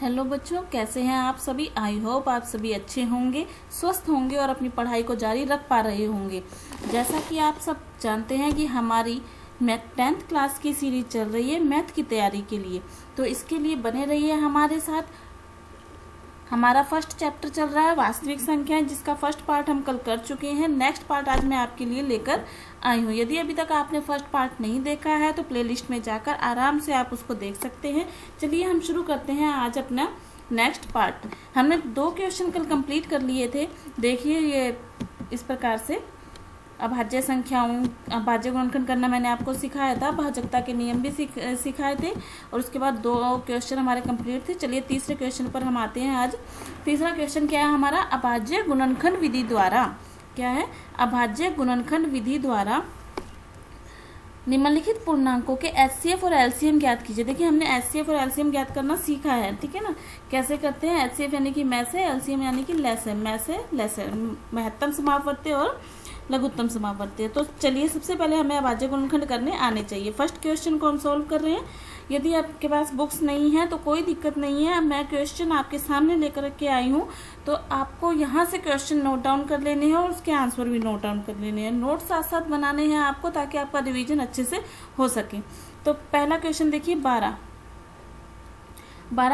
Hello बच्चों, कैसे हैं आप सभी। आई होप आप सभी अच्छे होंगे, स्वस्थ होंगे और अपनी पढ़ाई को जारी रख पा रहे होंगे। जैसा कि आप सब जानते हैं कि हमारी मैथ 10th क्लास की सीरीज चल रही है मैथ की तैयारी के लिए, तो इसके लिए बने रहिए हमारे साथ। हमारा फर्स्ट चैप्टर चल रहा है वास्तविक संख्याएं, जिसका फर्स्ट पार्ट हम कल कर चुके हैं। नेक्स्ट पार्ट आज मैं आपके लिए लेकर आई हूँ। यदि अभी तक आपने फर्स्ट पार्ट नहीं देखा है तो प्लेलिस्ट में जाकर आराम से आप उसको देख सकते हैं। चलिए हम शुरू करते हैं आज अपना नेक्स्ट पार्ट। हमने 2 क्वेश्चन कल कंप्लीट कर लिए थे। देखिए ये इस प्रकार से अभाज्य संख्याओं अभाज्य गुणनखंड करना मैंने आपको सिखाया था, भाजकता के नियम भी सिखाए थे और उसके बाद 2 क्वेश्चन हमारे कंप्लीट थे। चलिए तीसरे क्वेश्चन पर हम आते हैं आज। तीसरा क्वेश्चन क्या है हमारा, अभाज्य गुणनखंड विधि द्वारा। क्या है, अभाज्य गुणनखंड विधि द्वारा निम्नलिखित पूर्णांकों के एचसीएफ और एलसीएम ज्ञात कीजिए। देखिए हमने एचसीएफ और एलसीएम ज्ञात करना सीखा है, ठीक है ना। कैसे करते हैं, एचसीएफ यानी कि में से, एलसीएम यानी कि लेस है, में से लेस है, महत्तम समापवर्ती और लघुत्तम समापवर्ती है। तो चलिए सबसे पहले हमें अभाज्य गुणनखंड करने आने चाहिए। फर्स्ट क्वेश्चन को हम सोल्व कर रहे हैं। यदि आपके पास बुक्स नहीं है तो कोई दिक्कत नहीं है, मैं क्वेश्चन आपके सामने लेकर के आई हूँ, तो आपको यहाँ से क्वेश्चन नोट डाउन कर लेने हैं और उसके आंसर भी नोट डाउन कर लेने हैं। नोट साथ साथ बनाने हैं आपको, ताकि आपका रिवीजन अच्छे से हो सके। तो पहला क्वेश्चन देखिए, 12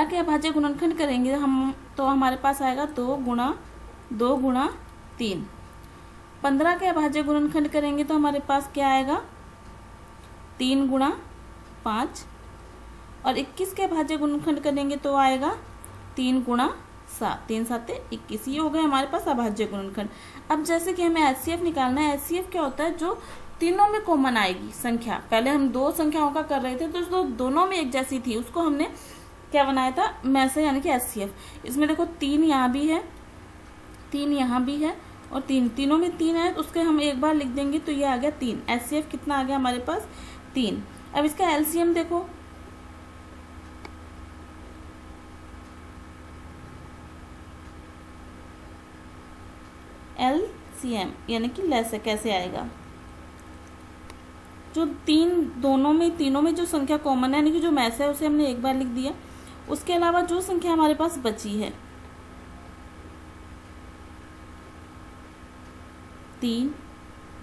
के अभाज्य गुणनखंड करेंगे हम तो हमारे पास आएगा 2 गुणा 3। 15 के अभाज्य गुणनखंड करेंगे तो हमारे पास क्या आएगा, 3 गुणा 5। और 21 के अभाज्य गुणनखंड करेंगे तो आएगा 3 गुणा 7। 3 7 21। ये हो गए हमारे पास अभाज्य गुणनखंड। अब जैसे कि हमें एचसीएफ निकालना है। एचसीएफ क्या होता है, जो तीनों में कॉमन आएगी संख्या। पहले हम 2 संख्याओं का कर रहे थे तो जो दोनों में एक जैसी थी उसको हमने क्या बनाया था, में से, यानी कि एचसीएफ। इसमें देखो 3 यहाँ भी है, 3 यहाँ भी है और 3 तीनों में 3 है, तो उसके हम एक बार लिख देंगे तो ये आ गया 3। एचसीएफ कितना आ गया हमारे पास, 3। अब इसका एलसीएम देखो, एलसीएम यानी कि लेस है, कैसे आएगा, जो तीनों में जो संख्या कॉमन है, यानी कि जो मैस है उसे हमने एक बार लिख दिया। उसके अलावा जो संख्या हमारे पास बची है 3,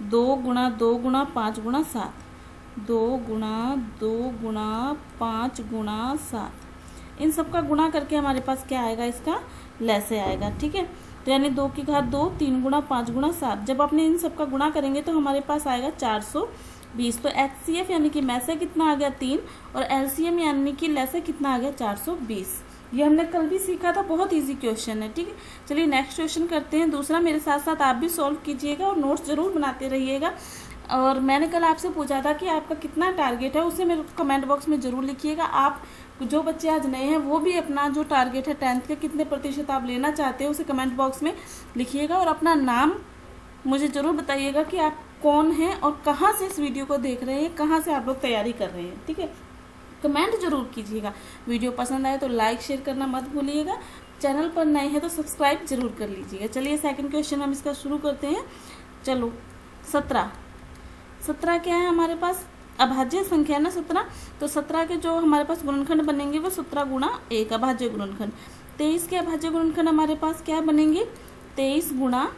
2 गुणा 2 गुणा 5 गुणा 7, 2 गुणा 2 गुणा 5 गुणा 7, इन सब का गुणा करके हमारे पास क्या आएगा, इसका लेसे आएगा, ठीक है। तो यानी 2 की घात 2, 3 गुणा 5 गुणा 7। जब अपने इन सब का गुणा करेंगे तो हमारे पास आएगा 420। तो एचसीएफ यानी कि मैसे कितना आ गया, 3, और एलसीएम यानी कि लेसे कितना आ गया, 420। ये हमने कल भी सीखा था, बहुत इजी क्वेश्चन है, ठीक है। चलिए नेक्स्ट क्वेश्चन करते हैं। दूसरा मेरे साथ साथ आप भी सॉल्व कीजिएगा और नोट्स जरूर बनाते रहिएगा। और मैंने कल आपसे पूछा था कि आपका कितना टारगेट है, उसे मेरे कमेंट बॉक्स में जरूर लिखिएगा। आप जो बच्चे आज नए हैं वो भी अपना जो टारगेट है 10th के कितने प्रतिशत आप लेना चाहते हो उसे कमेंट बॉक्स में लिखिएगा। और अपना नाम मुझे जरूर बताइएगा कि आप कौन हैं और कहाँ से इस वीडियो को देख रहे हैं, कहाँ से आप लोग तैयारी कर रहे हैं, ठीक है। कमेंट जरूर कीजिएगा। वीडियो पसंद आए तो लाइक शेयर करना मत भूलिएगा। चैनल पर नए हैं तो सब्सक्राइब जरूर कर लीजिएगा। चलिए सेकंड क्वेश्चन हम इसका शुरू करते हैं। चलो 17 क्या है हमारे पास, अभाज्य संख्या है ना 17। तो 17 के जो हमारे पास गुणनखंड बनेंगे वो 17 गुणा 1 अभाज्य गुणनखंड। 23 के अभाज्य गुणनखंड हमारे पास क्या बनेंगे, 23 गुणा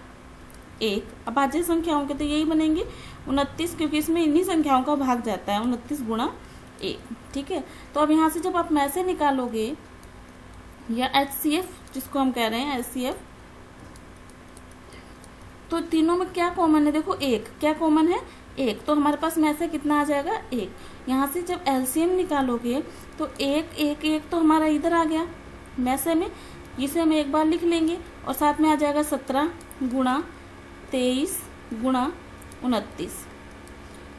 1। अभाज्य संख्याओं के तो यही बनेंगे 29, क्योंकि इसमें इन्हीं संख्याओं का भाग जाता है, 29 गुणा 1, ठीक है। तो अब यहाँ से जब आप में से निकालोगे या एचसीएफ जिसको हम कह रहे हैं एचसीएफ, तो तीनों में क्या कॉमन है, देखो 1, क्या कॉमन है, 1। तो हमारे पास में से कितना आ जाएगा, 1। यहाँ से जब एलसीएम निकालोगे तो 1 1 1 तो हमारा इधर आ गया में से में, इसे हम एक बार लिख लेंगे और साथ में आ जाएगा 17 गुणा 23 गुणा 29।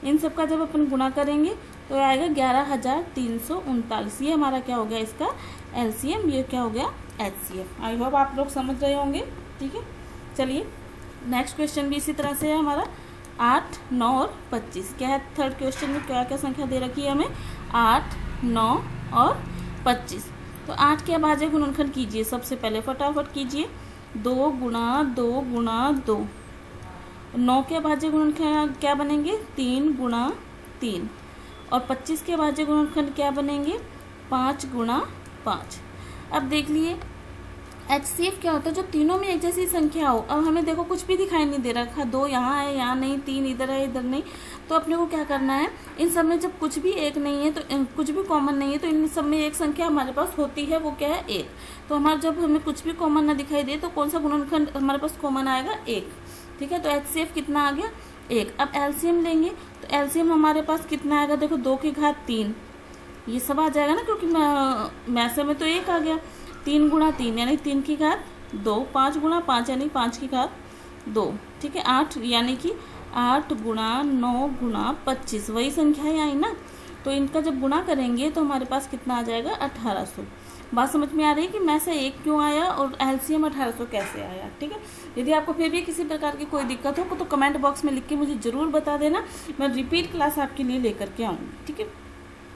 इन सब का जब अपन गुणा करेंगे तो आएगा 11,339। ये हमारा क्या हो गया, इसका एलसीएम, ये क्या हो गया, एचसीएफ। आई होप आप लोग समझ रहे होंगे, ठीक है। चलिए नेक्स्ट क्वेश्चन भी इसी तरह से है हमारा, 8 9 और 25। क्या है थर्ड क्वेश्चन में, क्या क्या संख्या दे रखी है हमें, 8 9 और 25। तो 8 के अभाज्य गुणनखंड कीजिए, सबसे पहले फटाफट कीजिए, 2 गुणा 2 गुणा 2। 9 के अभाज्य गुणनखंड क्या बनेंगे, 3 गुणा 3। और 25 के अभाज्य गुणनखंड क्या बनेंगे, 5 गुणा 5। अब देख लिए HCF क्या होता है, जो तीनों में एक जैसी संख्या हो। अब हमें देखो कुछ भी दिखाई नहीं दे रखा, 2 यहाँ है, यहाँ नहीं, 3 इधर है, इधर नहीं, तो अपने को क्या करना है, इन सब में जब कुछ भी एक नहीं है, तो कुछ भी कॉमन नहीं है, तो इन सब में एक संख्या हमारे पास होती है, वो क्या है, 1। तो हमारा जब हमें कुछ भी कॉमन ना दिखाई दे तो कौन सा गुणनखंड हमारे पास कॉमन आएगा, 1। ठीक है, तो HCF कितना आ गया, 1। अब LCM लेंगे तो LCM हमारे पास कितना आएगा, देखो 2 की घात 3, ये सब आ जाएगा ना, क्योंकि मैसे में तो 1 आ गया। 3 गुणा 3 यानी 3 की घात 2, 5 गुणा 5 यानी 5 की घात 2। ठीक है, 8 यानी कि 8 गुणा 9 गुणा 25, वही संख्या है आई ना। तो इनका जब गुणा करेंगे तो हमारे पास कितना आ जाएगा, 1800। बात समझ में आ रही है कि मैं से 1 क्यों आया और LCM 1800 कैसे आया। ठीक है, यदि आपको फिर भी किसी प्रकार की कोई दिक्कत हो तो कमेंट बॉक्स में लिख के मुझे ज़रूर बता देना, मैं रिपीट क्लास आपके लिए लेकर के आऊँगी। ठीक है,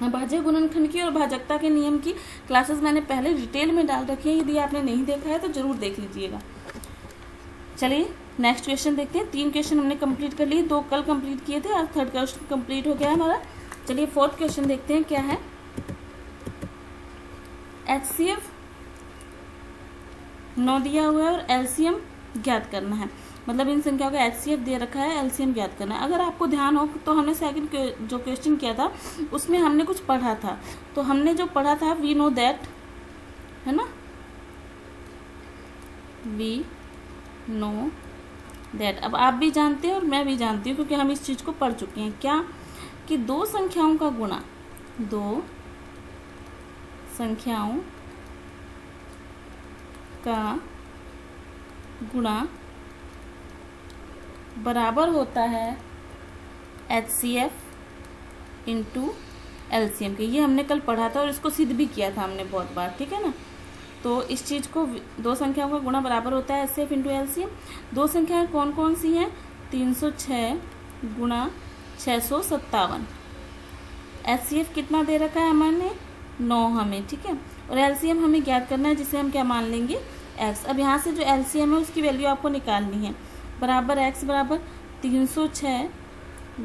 भाज्य गुणनखंड की और भाजकता के नियम की क्लासेस मैंने पहले डिटेल में डाल रखी है, यदि आपने नहीं देखा है तो जरूर देख लीजिएगा। चलिए नेक्स्ट क्वेश्चन देखते हैं। 3 क्वेश्चन हमने कंप्लीट कर लिए, 2 कल कंप्लीट किए थे, आज 3rd क्वेश्चन कंप्लीट हो गया हमारा। चलिए 4th क्वेश्चन देखते हैं क्या है। HCF 9 दिया हुआ है और LCM ज्ञात करना है, मतलब इन संख्याओं का HCF दे रखा है, LCM ज्ञात करना है। अगर आपको ध्यान हो तो हमने सेकंड जो क्वेश्चन किया था उसमें हमने कुछ पढ़ा था, तो हमने जो पढ़ा था वी नो दैट, है ना, वी नो दैट। अब आप भी जानते हैं और मैं भी जानती हूँ, क्योंकि हम इस चीज़ को पढ़ चुके हैं। क्या कि 2 संख्याओं का गुणा, 2 संख्याओं का गुणा बराबर होता है HCF इंटू LCM के। ये हमने कल पढ़ा था और इसको सिद्ध भी किया था हमने बहुत बार। ठीक है ना, तो इस चीज़ को 2 संख्याओं का गुणा बराबर होता है HCF इंटू LCM। 2 संख्याएं कौन कौन सी हैं, 306 गुणा 657। HCF कितना दे रखा है हमने, 9 हमें। ठीक है, और LCM हमें ज्ञात करना है, जिसे हम क्या मान लेंगे, x। अब यहाँ से जो LCM है उसकी वैल्यू आपको निकालनी है, बराबर x बराबर 306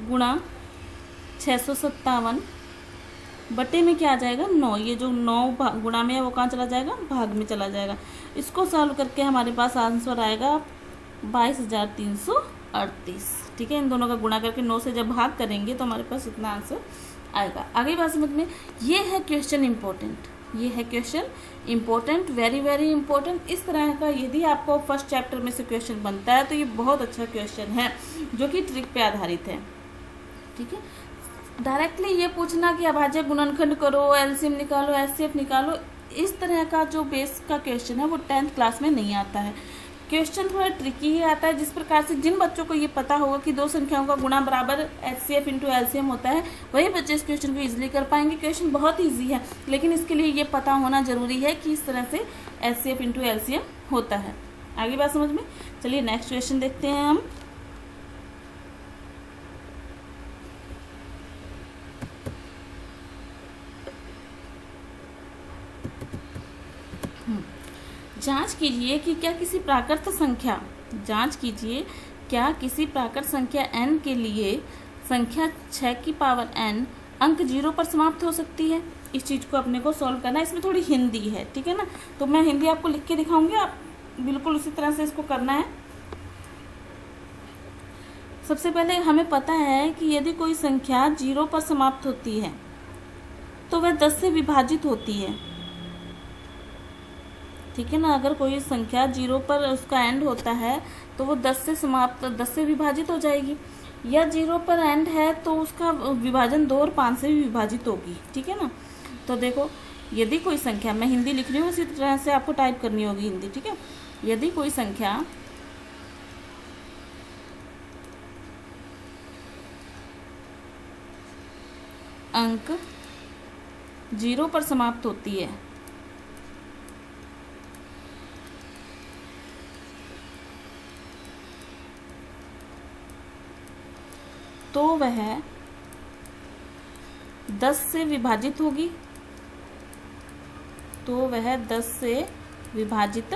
गुणा 657 बटे में क्या आ जाएगा, 9। ये जो 9 गुणा में है वो कहाँ चला जाएगा, भाग में चला जाएगा। इसको सॉल्व करके हमारे पास आंसर आएगा 22,338। ठीक है, इन दोनों का गुणा करके 9 से जब भाग करेंगे तो हमारे पास इतना आंसर आएगा। आगे बात समझ में, ये है क्वेश्चन इम्पोर्टेंट, ये है question important, very very important. इस तरह का यदि आपको फर्स्ट चैप्टर में से क्वेश्चन बनता है तो ये बहुत अच्छा क्वेश्चन है, जो कि ट्रिक पे आधारित है। ठीक है, डायरेक्टली ये पूछना कि अभाज्य गुणनखंड करो, LCM निकालो, HCF निकालो, इस तरह का जो बेस का क्वेश्चन है वो 10th क्लास में नहीं आता है। क्वेश्चन थोड़ा ट्रिकी ही आता है, जिस प्रकार से जिन बच्चों को ये पता होगा कि 2 संख्याओं का गुणा बराबर HCF इंटू LCM होता है, वही बच्चे इस क्वेश्चन को इजीली कर पाएंगे। क्वेश्चन बहुत इजी है, लेकिन इसके लिए ये पता होना जरूरी है कि इस तरह से HCF इंटू LCM होता है। आगे बात समझ में, चलिए नेक्स्ट क्वेश्चन देखते हैं हम। जांच कीजिए कि क्या किसी प्राकृत संख्या, जांच कीजिए क्या किसी प्राकृत संख्या n के लिए संख्या 6 की पावर n अंक 0 पर समाप्त हो सकती है। इस चीज़ को अपने को सॉल्व करना है। इसमें थोड़ी हिंदी है, ठीक है ना, तो मैं हिंदी आपको लिख के दिखाऊंगी, आप बिल्कुल उसी तरह से इसको करना है। सबसे पहले हमें पता है कि यदि कोई संख्या 0 पर समाप्त होती है तो वह 10 से विभाजित होती है। ठीक है ना, अगर कोई संख्या 0 पर उसका एंड होता है तो वो 10 से विभाजित हो जाएगी, या 0 पर एंड है तो उसका विभाजन 2 और 5 से भी विभाजित होगी। ठीक है ना, तो देखो यदि कोई संख्या, मैं हिंदी लिख रही हूँ, उसी तरह से आपको टाइप करनी होगी हिंदी। ठीक है, यदि कोई संख्या अंक 0 पर समाप्त होती है तो वह 10 से विभाजित होगी, तो वह 10 से विभाजित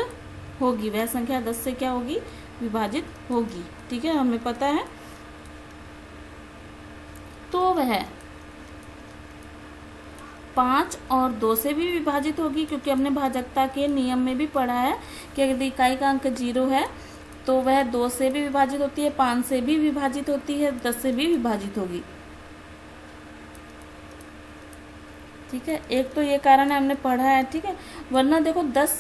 होगी, वह संख्या 10 से क्या होगी, विभाजित होगी। ठीक है, हमें पता है। तो वह 5 और 2 से भी विभाजित होगी, क्योंकि हमने भाजकता के नियम में भी पढ़ा है कि यदि इकाई का अंक 0 है तो वह 2 से भी विभाजित होती है, 5 से भी विभाजित होती है, 10 से भी विभाजित होगी। ठीक है, एक तो ये कारण है हमने पढ़ा है। ठीक है, वरना देखो 10,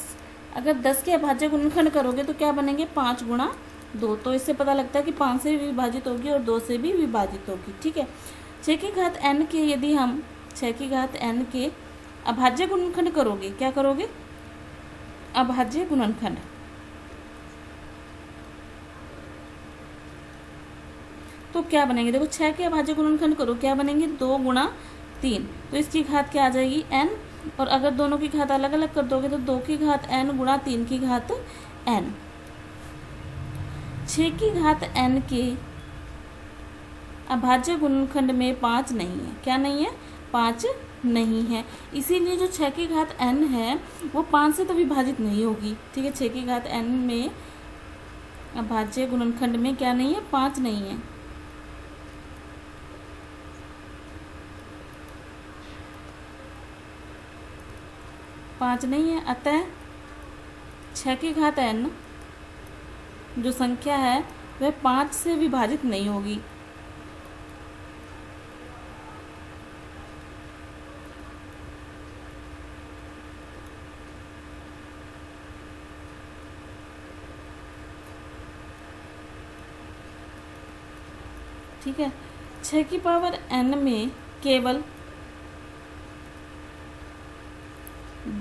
अगर 10 के अभाज्य गुणनखंड करोगे तो क्या बनेंगे, 5 गुणा 2। तो इससे पता लगता है कि 5 से भी विभाजित होगी और 2 से भी विभाजित होगी। ठीक है, 6 की घात n के यदि हम 6 की घात n के अभाज्य गुणनखंड करोगे, क्या करोगे, अभाज्य गुणनखंड, तो क्या बनेंगे, देखो 6 के अभाज्य गुणनखंड करो, क्या बनेंगे, 2 गुणा 3। तो इसकी घात क्या आ जाएगी, n, और अगर दोनों की घात अलग अलग कर दोगे तो 2 की घात n गुणा 3 की घात n। 6 की घात n के अभाज्य गुणनखंड में 5 नहीं है, क्या नहीं है, 5 नहीं है, इसीलिए जो 6 की घात n है वो 5 से तो विभाजित नहीं होगी। ठीक है, 6 की घात n में अभाज्य गुणनखंड में क्या नहीं है, 5 नहीं है। पाँच नहीं है, अतः 6 की घात n जो संख्या है वह 5 से विभाजित नहीं होगी। ठीक है, 6 की पावर n में केवल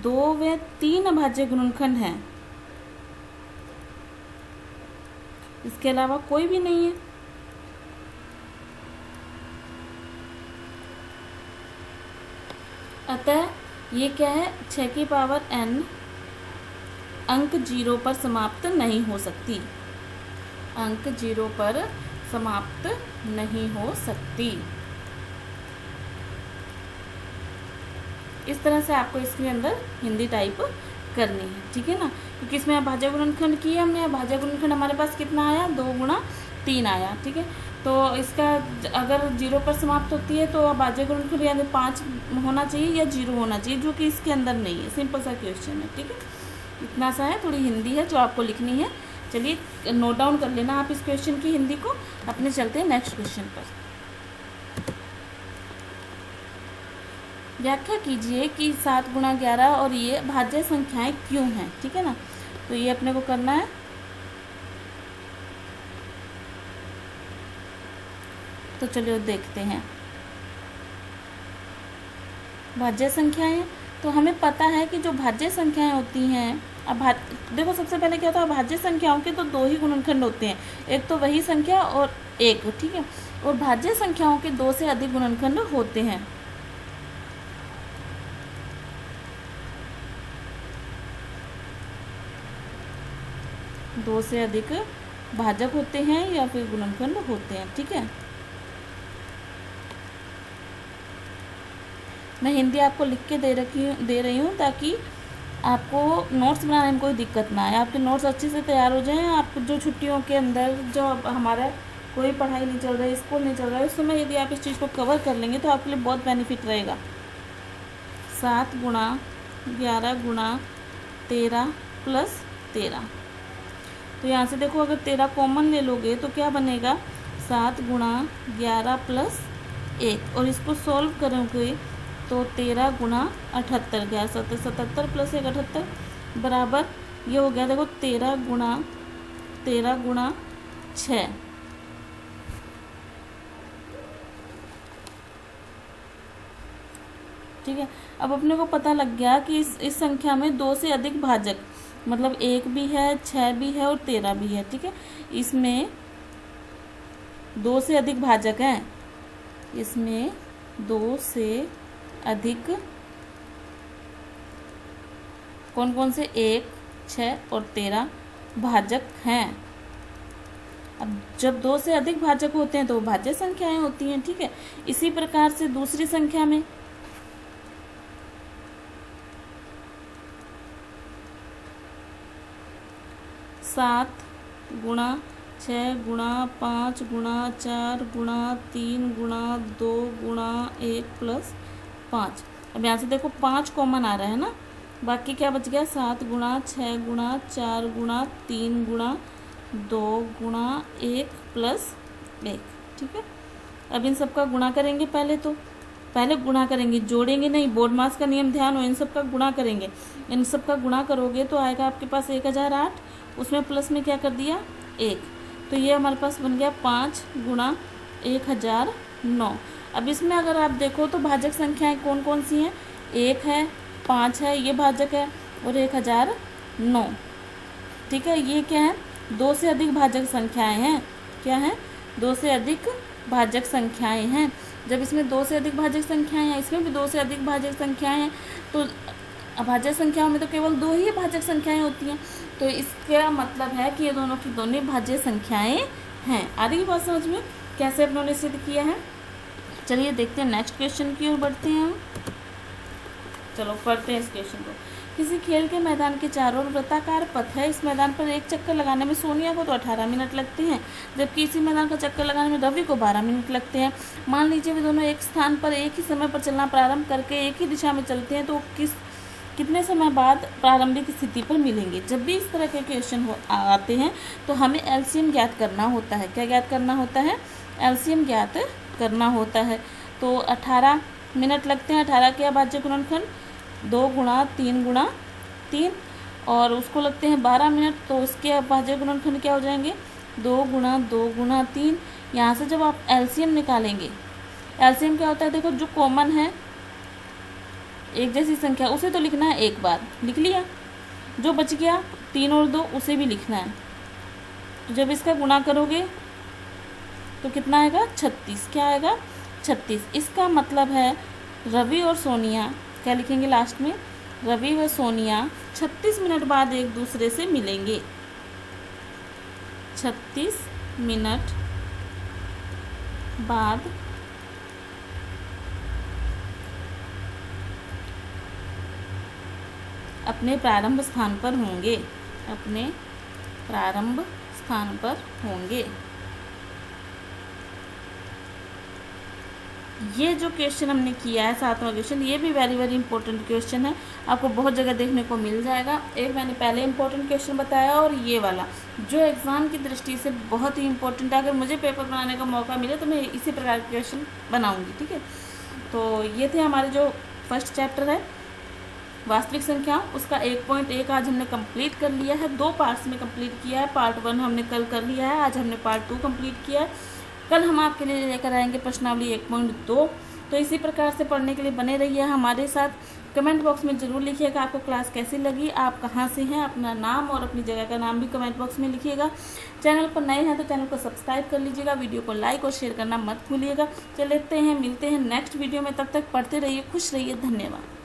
2 व 3 अभाज्य गुणनखंड हैं, इसके अलावा कोई भी नहीं है। अतः ये क्या है, 6 की पावर n अंक 0 पर समाप्त नहीं हो सकती, अंक 0 पर समाप्त नहीं हो सकती। इस तरह से आपको इसके अंदर हिंदी टाइप करनी है। ठीक है ना, क्योंकि इसमें अभाज्य गुणनखंड किया हमने, अभाज्य गुणनखंड हमारे पास कितना आया, 2 गुणा 3 आया। ठीक है, तो इसका अगर 0 पर समाप्त होती है तो अभाज्य गुणनखंड यानी 5 होना चाहिए या 0 होना चाहिए, जो कि इसके अंदर नहीं है। सिंपल सा क्वेश्चन है। ठीक है, इतना सा है, थोड़ी हिंदी है जो आपको लिखनी है। चलिए नोट डाउन कर लेना आप इस क्वेश्चन की हिंदी को। अपने चलते हैं नेक्स्ट क्वेश्चन पर। व्याख्या कीजिए कि 7 गुणा 11 और ये भाज्य संख्याएं क्यों हैं। ठीक है ना, तो ये अपने को करना है। तो चलिए देखते हैं भाज्य संख्याएं। तो हमें पता है कि जो भाज्य संख्याएं होती हैं, अब देखो सबसे पहले क्या होता है, भाज्य संख्याओं के तो 2 ही गुणनखंड होते हैं, एक तो वही संख्या और एक। ठीक है, और भाज्य संख्याओं के 2 से अधिक गुणनखंड होते हैं। दो से अधिक भाजक होते हैं या फिर गुणनखंड होते हैं। ठीक है, मैं हिंदी आपको लिख के दे रही हूँ ताकि आपको नोट्स बनाने में कोई दिक्कत ना आए, आपके नोट्स अच्छे से तैयार हो जाएं। आप जो छुट्टियों के अंदर जो हमारा कोई पढ़ाई नहीं चल रहा है, स्कूल नहीं चल रहा है, उस समय यदि आप इस चीज़ को कवर कर लेंगे तो आपके लिए बहुत बेनिफिट रहेगा। 7 गुणा 11 गुणा 13 प्लस 13। तो यहाँ से देखो अगर 13 कॉमन ले लोगे तो क्या बनेगा, 7 गुणा 11 प्लस 1, और इसको सॉल्व करोगे तो 13 गुणा 78 गया, 77 प्लस 1 78 बराबर ये हो गया। देखो 13 गुणा 6। ठीक है, अब अपने को पता लग गया कि इस संख्या में 2 से अधिक भाजक, मतलब 1 भी है, 6 भी है और 13 भी है। ठीक है, इसमें 2 से अधिक भाजक हैं, इसमें 2 से अधिक कौन कौन से, 1, 6 और 13 भाजक हैं। अब जब 2 से अधिक भाजक होते हैं तो वो भाज्य संख्याएं होती हैं। ठीक है, इसी प्रकार से दूसरी संख्या में 7 गुणा 6 गुणा 5 गुणा 4 गुणा 3 गुणा 2 गुणा 1 प्लस 5, अब यहाँ से देखो 5 कॉमन आ रहा है ना, बाकी क्या बच गया 7 गुणा 6 गुणा 4 गुणा 3 गुणा 2 गुणा 1 प्लस 1। ठीक है, अब इन सब का गुणा करेंगे। पहले गुणा करेंगे, जोड़ेंगे नहीं। बोर्ड मास का नियम ध्यान हो, इन सब का गुणा करेंगे। इन सब का गुणा करोगे तो आएगा आपके पास 1008, उसमें प्लस में क्या कर दिया 1, तो ये हमारे पास बन गया 5 गुणा 1009। अब इसमें अगर आप देखो तो भाजक संख्याएं कौन कौन सी हैं, 1 है, 5 है, ये भाजक है, और 1009। ठीक है, ये क्या है 2 से अधिक भाजक संख्याएं हैं। क्या है 2 से अधिक भाजक संख्याएं हैं। जब इसमें 2 से अधिक भाजक संख्याएं हैं, इसमें भी 2 से अधिक भाजक संख्याएं हैं, तो भाजक संख्याओं में तो केवल 2 ही भाजक संख्याएं होती हैं, तो इसका मतलब है कि ये दोनों की दोनों भाज्य संख्याएं हैं। आ रही बात समझ में, कैसे अपनों ने सिद्ध किया है। चलिए देखते हैं नेक्स्ट क्वेश्चन की ओर बढ़ते हैं हम। चलो पढ़ते हैं इस क्वेश्चन को। किसी खेल के मैदान के चारों ओर वृत्ताकार पथ है। इस मैदान पर एक चक्कर लगाने में सोनिया को तो 18 मिनट लगते हैं, जबकि इसी मैदान का चक्कर लगाने में रवि को 12 मिनट लगते हैं। मान लीजिए वे दोनों एक स्थान पर एक ही समय पर चलना प्रारंभ करके एक ही दिशा में चलते हैं, तो कितने समय बाद प्रारंभिक स्थिति पर मिलेंगे। जब भी इस तरह के क्वेश्चन आते हैं तो हमें एलसीएम ज्ञात करना होता है। क्या ज्ञात करना होता है, एलसीएम ज्ञात करना होता है। तो 18 मिनट लगते हैं। 18 के भाज्य गुणनखंड 2 गुणा 3 गुणा 3, और उसको लगते हैं 12 मिनट, तो उसके भाज्य गुणनखंड क्या हो जाएंगे 2 गुणा 2 गुणा 3। यहाँ से जब आप एलसीएम निकालेंगे, एलसीएम क्या होता है देखो, जो कॉमन है एक जैसी संख्या उसे तो लिखना है एक बार, लिख लिया। जो बच गया 3 और 2 उसे भी लिखना है। तो जब इसका गुणा करोगे तो कितना आएगा 36। क्या आएगा 36। इसका मतलब है रवि और सोनिया, क्या लिखेंगे लास्ट में, रवि व सोनिया 36 मिनट बाद एक दूसरे से मिलेंगे। 36 मिनट बाद अपने प्रारंभ स्थान पर होंगे। अपने प्रारंभ स्थान पर होंगे। ये जो क्वेश्चन हमने किया है 7वां क्वेश्चन, ये भी वेरी वेरी इंपॉर्टेंट क्वेश्चन है, आपको बहुत जगह देखने को मिल जाएगा। एक मैंने पहले इंपॉर्टेंट क्वेश्चन बताया, और ये वाला जो एग्ज़ाम की दृष्टि से बहुत ही इंपॉर्टेंट है। अगर मुझे पेपर बनाने का मौका मिले तो मैं इसी प्रकार के क्वेश्चन बनाऊँगी। ठीक है, तो ये थे हमारे जो फर्स्ट चैप्टर है वास्तविक संख्या, उसका 1.1 आज हमने कंप्लीट कर लिया है। 2 पार्ट्स में कंप्लीट किया है। पार्ट 1 हमने कल कर लिया है, आज हमने पार्ट 2 कंप्लीट किया है। कल हम आपके लिए लेकर आएंगे प्रश्नावली 1.2। तो इसी प्रकार से पढ़ने के लिए बने रहिए हमारे साथ। कमेंट बॉक्स में ज़रूर लिखिएगा आपको क्लास कैसी लगी, आप कहाँ से हैं, अपना नाम और अपनी जगह का नाम भी कमेंट बॉक्स में लिखिएगा। चैनल पर नए हैं तो चैनल को सब्सक्राइब कर लीजिएगा, वीडियो को लाइक और शेयर करना मत भूलिएगा। चलते हैं, मिलते हैं नेक्स्ट वीडियो में, तब तक पढ़ते रहिए, खुश रहिए, धन्यवाद।